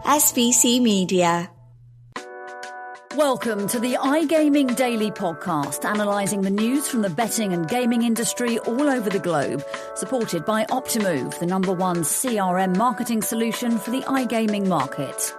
SBC Media. Welcome to the iGaming Daily Podcast, analysing the news from the betting and gaming industry all over the globe, supported by Optimove, the #1 CRM marketing solution for the iGaming market.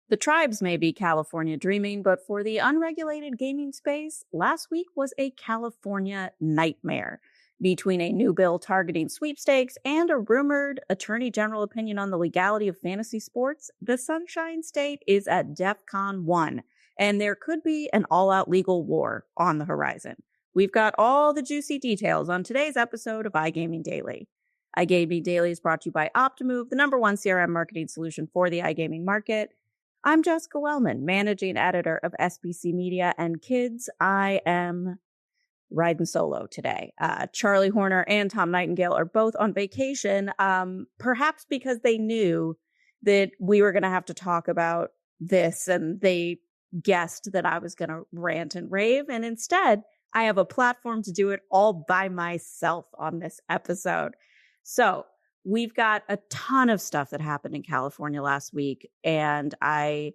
The tribes may be California dreaming, but for the unregulated gaming space, last week was a California nightmare. Between a new bill targeting sweepstakes and a rumored attorney general opinion on the legality of fantasy sports, the Sunshine State is at DEFCON 1, and there could be an all-out legal war on the horizon. We've got all the juicy details on today's episode of iGaming Daily. iGaming Daily is brought to you by Optimove, the #1 CRM marketing solution for the iGaming market. I'm Jessica Welman, managing editor of SBC Media, and kids, I am riding solo today. Charlie Horner and Tom Nightingale are both on vacation, perhaps because they knew that we were going to have to talk about this, and they guessed that I was going to rant and rave, and instead, I have a platform to do it all by myself on this episode. So we've got a ton of stuff that happened in California last week, and I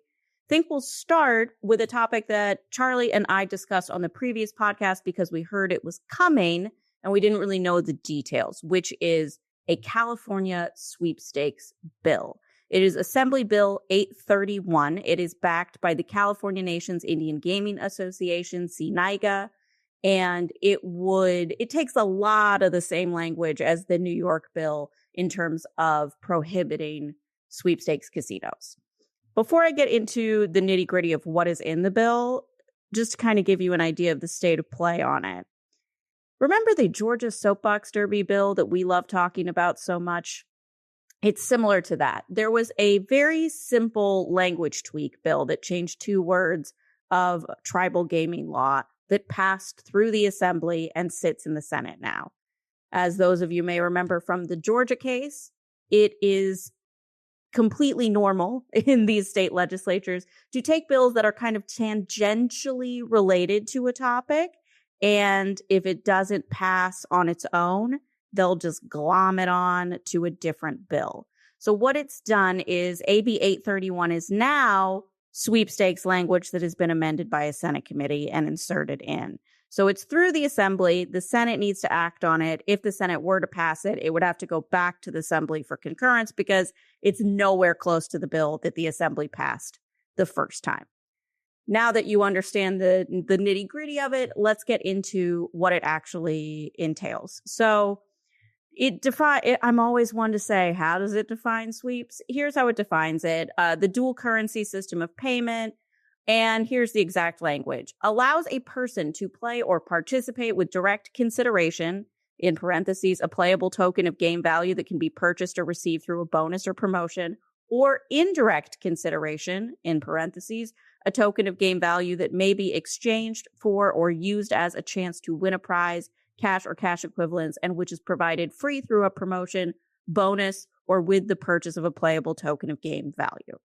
think we'll start with a topic that Charlie and I discussed on the previous podcast because we heard it was coming and we didn't really know the details, which is a California sweepstakes bill. It is Assembly Bill 831. It is backed by the California Nation's Indian Gaming Association, CNIGA, and it takes a lot of the same language as the New York bill in terms of prohibiting sweepstakes casinos. Before I get into the nitty-gritty of what is in the bill, just to kind of give you an idea of the state of play on it. Remember the Georgia Soapbox Derby bill that we love talking about so much? It's similar to that. There was a very simple language tweak bill that changed 2 words of tribal gaming law that passed through the Assembly and sits in the Senate now. As those of you may remember from the Georgia case, it is completely normal in these state legislatures to take bills that are kind of tangentially related to a topic, and if it doesn't pass on its own, they'll just glom it on to a different bill. So what it's done is AB 831 is now sweepstakes language that has been amended by a Senate committee and inserted in. So it's through the Assembly. The Senate needs to act on it. If the Senate were to pass it, it would have to go back to the Assembly for concurrence because it's nowhere close to the bill that the Assembly passed the first time. Now that you understand the nitty-gritty of it, let's get into what it actually entails. So I'm always one to say, how does it define sweeps? Here's how it defines it. The dual currency system of payment. And here's the exact language. Allows a person to play or participate with direct consideration, in parentheses, a playable token of game value that can be purchased or received through a bonus or promotion, or indirect consideration, in parentheses, a token of game value that may be exchanged for or used as a chance to win a prize, cash or cash equivalents, and which is provided free through a promotion, bonus, or with the purchase of a playable token of game value.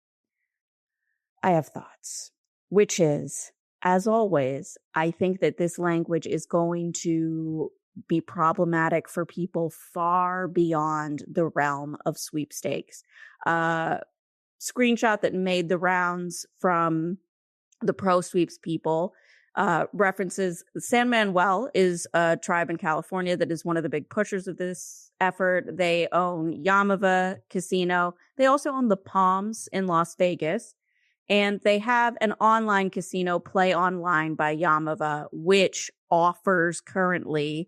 I have thoughts. Which is, as always, I think that this language is going to be problematic for people far beyond the realm of sweepstakes. Screenshot that made the rounds from the pro sweeps people references San Manuel is a tribe in California that is one of the big pushers of this effort. They own Yamava Casino. They also own the Palms in Las Vegas. And they have an online casino, Play Online by Yamava, which offers currently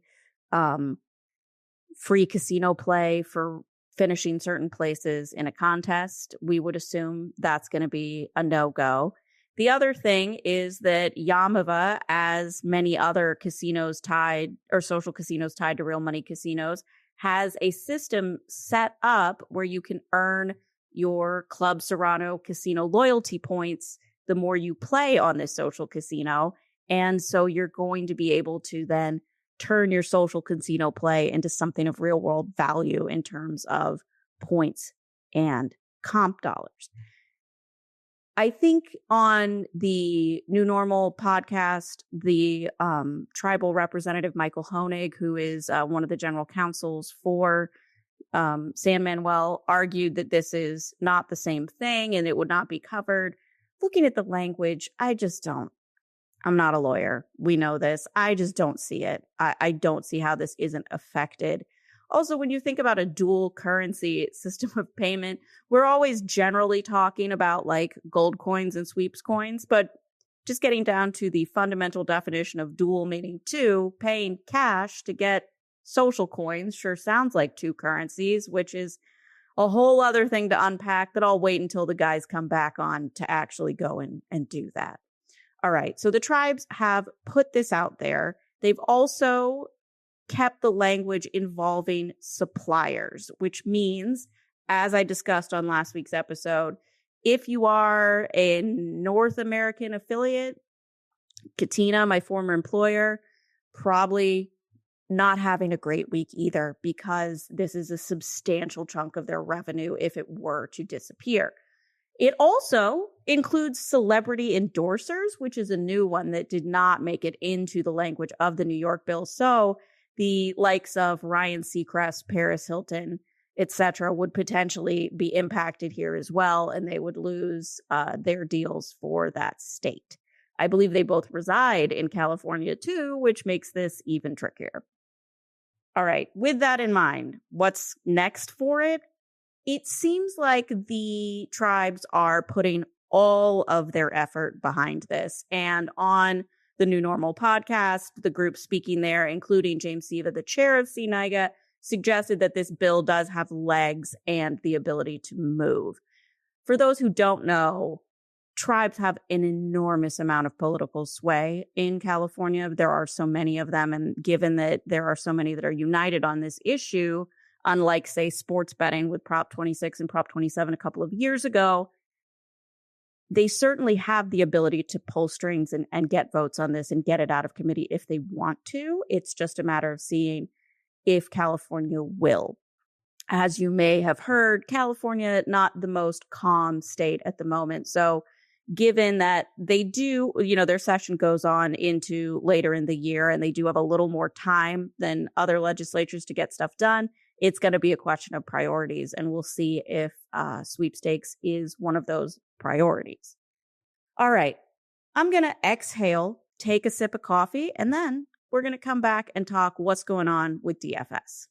free casino play for finishing certain places in a contest. We would assume that's going to be a no-go. The other thing is that Yamava, as many other casinos tied or social casinos tied to real money casinos, has a system set up where you can earn your Club Serrano casino loyalty points the more you play on this social casino. And so you're going to be able to then turn your social casino play into something of real world value in terms of points and comp dollars. I think on the New Normal podcast, the tribal representative, Michael Honig, who is one of the general counsels for San Manuel argued that this is not the same thing and it would not be covered. Looking at the language, I'm not a lawyer. We know this. I just don't see it. I don't see how this isn't affected. Also, when you think about a dual currency system of payment, we're always generally talking about like gold coins and sweeps coins, but just getting down to the fundamental definition of dual meaning two, paying cash to get social coins sure sounds like two currencies, which is a whole other thing to unpack that I'll wait until the guys come back on to actually go and do that. All right, so the tribes have put this out there. They've also kept the language involving suppliers, which means, as I discussed on last week's episode, if you are a North American affiliate, Katina, my former employer, probably not having a great week either, because this is a substantial chunk of their revenue if it were to disappear. It also includes celebrity endorsers, which is a new one that did not make it into the language of the New York bill. So the likes of Ryan Seacrest, Paris Hilton, etc., would potentially be impacted here as well, and they would lose their deals for that state. I believe they both reside in California too, which makes this even trickier. All right, with that in mind, what's next for it? It seems like the tribes are putting all of their effort behind this. And on the New Normal podcast, the group speaking there, including James Siva, the chair of CNIGA, suggested that this bill does have legs and the ability to move. For those who don't know, tribes have an enormous amount of political sway in California. There are so many of them. And given that there are so many that are united on this issue, unlike, say, sports betting with Prop 26 and Prop 27 a couple of years ago, they certainly have the ability to pull strings and get votes on this and get it out of committee if they want to. It's just a matter of seeing if California will. As you may have heard, California, not the most calm state at the moment. So given that they do, their session goes on into later in the year and they do have a little more time than other legislatures to get stuff done, it's going to be a question of priorities, and we'll see if sweepstakes is one of those priorities. All right, I'm going to exhale, take a sip of coffee, and then we're going to come back and talk what's going on with DFS.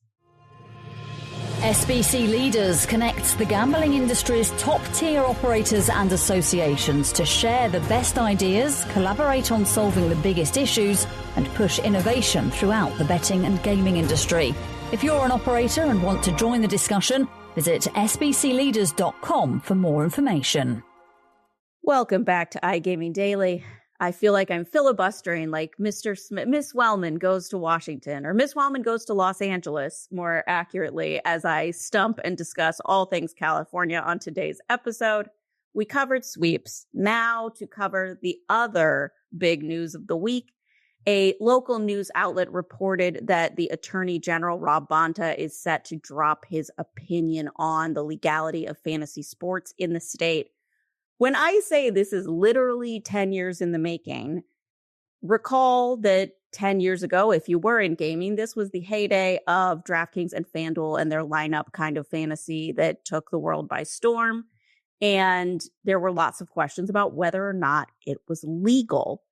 SBC Leaders connects the gambling industry's top-tier operators and associations to share the best ideas, collaborate on solving the biggest issues, and push innovation throughout the betting and gaming industry. If you're an operator and want to join the discussion, visit sbcleaders.com for more information. Welcome back to iGaming Daily. I feel like I'm filibustering like Mr. Smith, Miss Wellman goes to Washington, or Miss Wellman goes to Los Angeles, more accurately, as I stump and discuss all things California on today's episode. We covered sweeps. Now to cover the other big news of the week. A local news outlet reported that the Attorney General, Rob Bonta, is set to drop his opinion on the legality of fantasy sports in the state. When I say this is literally 10 years in the making, recall that 10 years ago, if you were in gaming, this was the heyday of DraftKings and FanDuel and their lineup kind of fantasy that took the world by storm. And there were lots of questions about whether or not it was legal.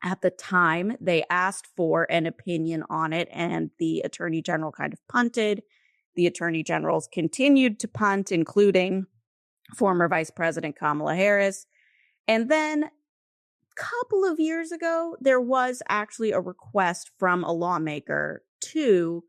At the time, they asked for an opinion on it, and the Attorney General kind of punted. The Attorney Generals continued to punt, including former Vice President Kamala Harris. And then a couple of years ago, there was actually a request from a lawmaker to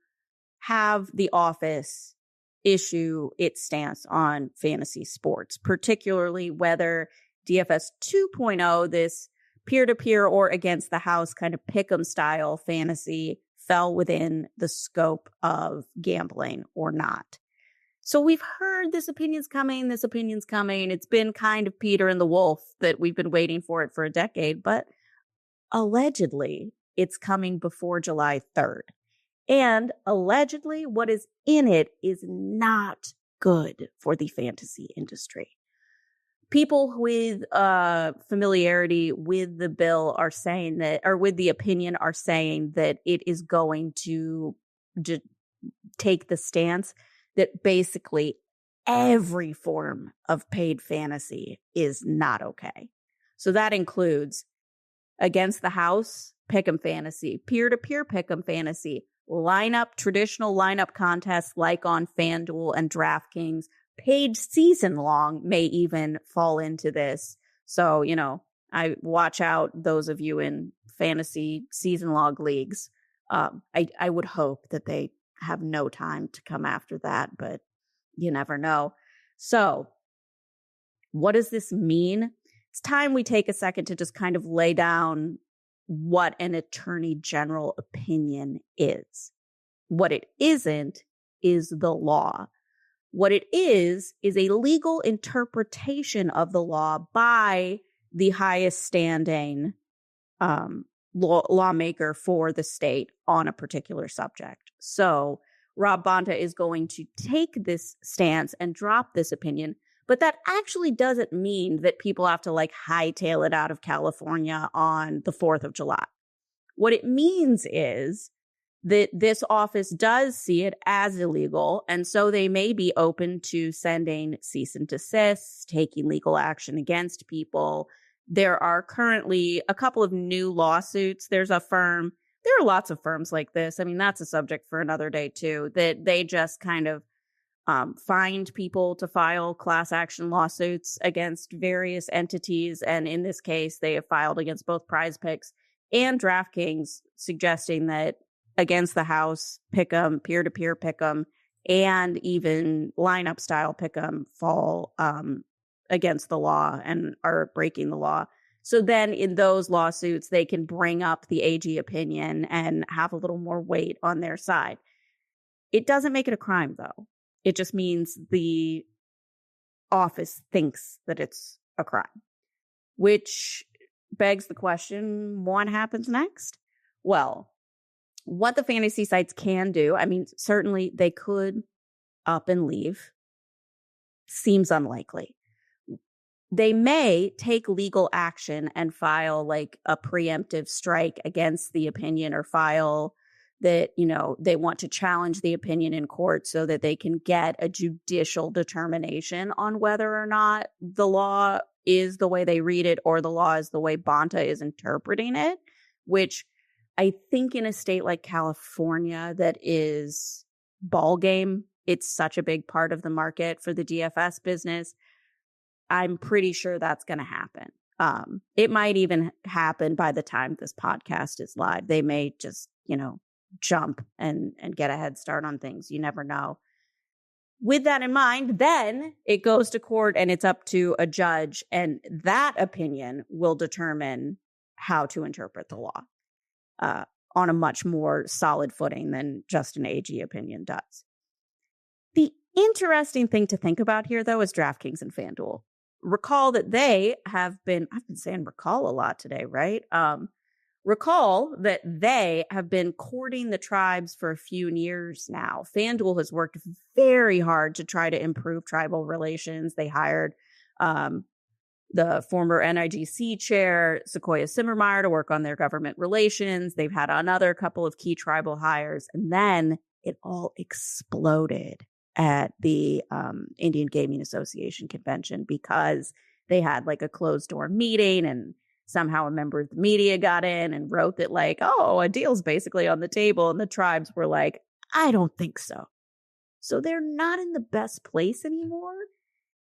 have the office issue its stance on fantasy sports, particularly whether DFS 2.0, this peer-to-peer or against the house kind of pick'em style fantasy, fell within the scope of gambling or not. So we've heard this opinion's coming. It's been kind of Peter and the Wolf that we've been waiting for it for a decade, but allegedly it's coming before July 3rd. And allegedly what is in it is not good for the fantasy industry. People with familiarity with the bill are saying that, or with the opinion are saying that it is going to take the stance that basically every form of paid fantasy is not okay. So that includes against the house, pick'em fantasy, peer-to-peer pick'em fantasy, traditional lineup contests like on FanDuel and DraftKings, paid season long may even fall into this. So, I watch out those of you in fantasy season log leagues. I would hope that they have no time to come after that, but you never know. So what does this mean? It's time we take a second to just kind of lay down what an attorney general opinion is. What it isn't is the law. What it is a legal interpretation of the law by the highest standing lawmaker for the state on a particular subject. So Rob Bonta is going to take this stance and drop this opinion, but that actually doesn't mean that people have to hightail it out of California on the 4th of July. What it means is that this office does see it as illegal, and so they may be open to sending cease and desist, taking legal action against people. There are currently a couple of new lawsuits. There are lots of firms like this. I mean, that's a subject for another day too, that they just kind of find people to file class action lawsuits against various entities. And in this case, they have filed against both Prize Picks and DraftKings, suggesting that against the house, pick'em, peer-to-peer pick'em, and even lineup style pick'em fall against the law and are breaking the law. So then in those lawsuits, they can bring up the AG opinion and have a little more weight on their side. It doesn't make it a crime, though. It just means the office thinks that it's a crime, which begs the question, what happens next? Well, what the fantasy sites can do, I mean, certainly they could up and leave. Seems unlikely. They may take legal action and file a preemptive strike against the opinion, or file that, they want to challenge the opinion in court so that they can get a judicial determination on whether or not the law is the way they read it or the law is the way Bonta is interpreting it, which I think in a state like California that is ball game, it's such a big part of the market for the DFS business. I'm pretty sure that's going to happen. It might even happen by the time this podcast is live. They may just, jump and get a head start on things. You never know. With that in mind, then it goes to court and it's up to a judge, and that opinion will determine how to interpret the law on a much more solid footing than just an AG opinion does. The interesting thing to think about here, though, is DraftKings and FanDuel. Recall that they have been, I've been saying recall a lot today, right? Recall that they have been courting the tribes for a few years now. FanDuel has worked very hard to try to improve tribal relations. They hired the former NIGC chair, Sequoia Simmermeyer, to work on their government relations. They've had another couple of key tribal hires, and then it all exploded at the Indian Gaming Association convention because they had a closed door meeting, and somehow a member of the media got in and wrote that a deal's basically on the table. And the tribes were like, I don't think so. So they're not in the best place anymore.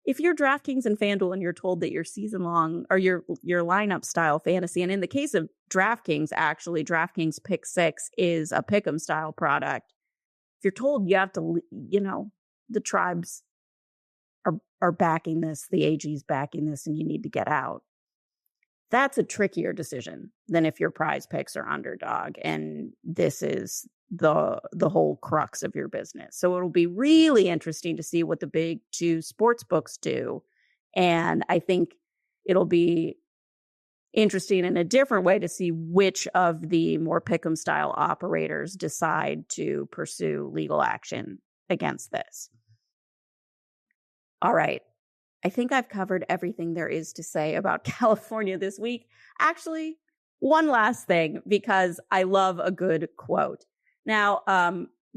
If you're DraftKings and FanDuel and you're told that your season long or your lineup style fantasy, and in the case of DraftKings, actually DraftKings Pick 6 is a pick'em style product. If you're told you have to, the tribes are backing this, the AG's backing this, and you need to get out. That's a trickier decision than if your Prize Picks are underdog and this is the whole crux of your business. So it'll be really interesting to see what the big two sports books do. And I think it'll be interesting in a different way to see which of the more pick'em style operators decide to pursue legal action against this. All right. I think I've covered everything there is to say about California this week. Actually, one last thing, because I love a good quote. Now,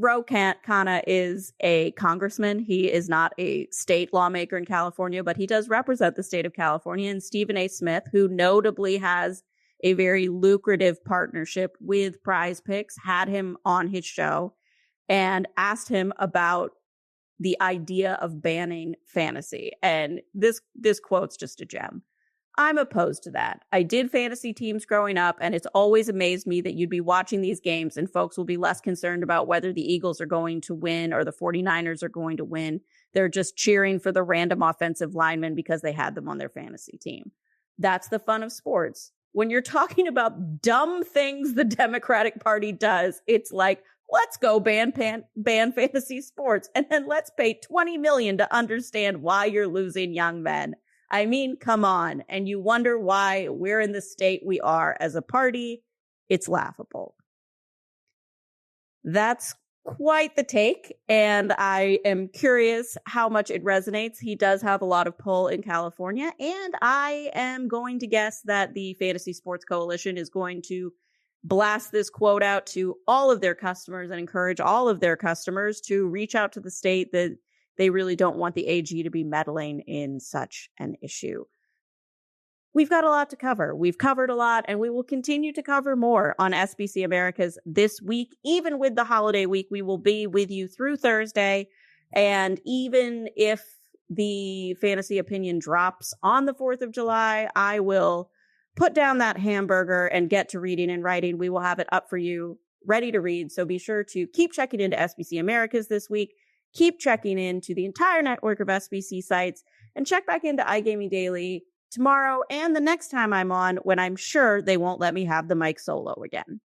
Ro Khanna is a congressman. He is not a state lawmaker in California, but he does represent the state of California. And Stephen A. Smith, who notably has a very lucrative partnership with Prize Picks, had him on his show and asked him about the idea of banning fantasy. And this quote's just a gem. I'm opposed to that. I did fantasy teams growing up, and it's always amazed me that you'd be watching these games and folks will be less concerned about whether the Eagles are going to win or the 49ers are going to win. They're just cheering for the random offensive linemen because they had them on their fantasy team. That's the fun of sports. When you're talking about dumb things the Democratic Party does, it's like, let's go ban fantasy sports, and then let's pay $20 million to understand why you're losing young men. I mean, come on. And you wonder why we're in the state we are as a party. It's laughable. That's quite the take, and I am curious how much it resonates. He does have a lot of pull in California, and I am going to guess that the Fantasy Sports Coalition is going to blast this quote out to all of their customers and encourage all of their customers to reach out to the state that they really don't want the AG to be meddling in such an issue. We've got a lot to cover. We've covered a lot, and we will continue to cover more on SBC Americas this week. Even with the holiday week, we will be with you through Thursday. And even if the fantasy opinion drops on the 4th of July, I will put down that hamburger and get to reading and writing. We will have it up for you, ready to read. So be sure to keep checking into SBC Americas this week. Keep checking into the entire network of SBC sites, and check back into iGaming Daily tomorrow and the next time I'm on, when I'm sure they won't let me have the mic solo again.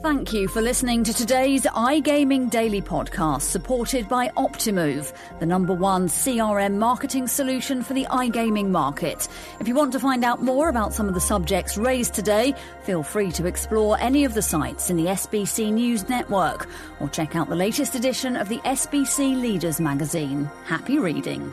Thank you for listening to today's iGaming Daily podcast, supported by Optimove, the #1 CRM marketing solution for the iGaming market. If you want to find out more about some of the subjects raised today, feel free to explore any of the sites in the SBC News Network or check out the latest edition of the SBC Leaders magazine. Happy reading.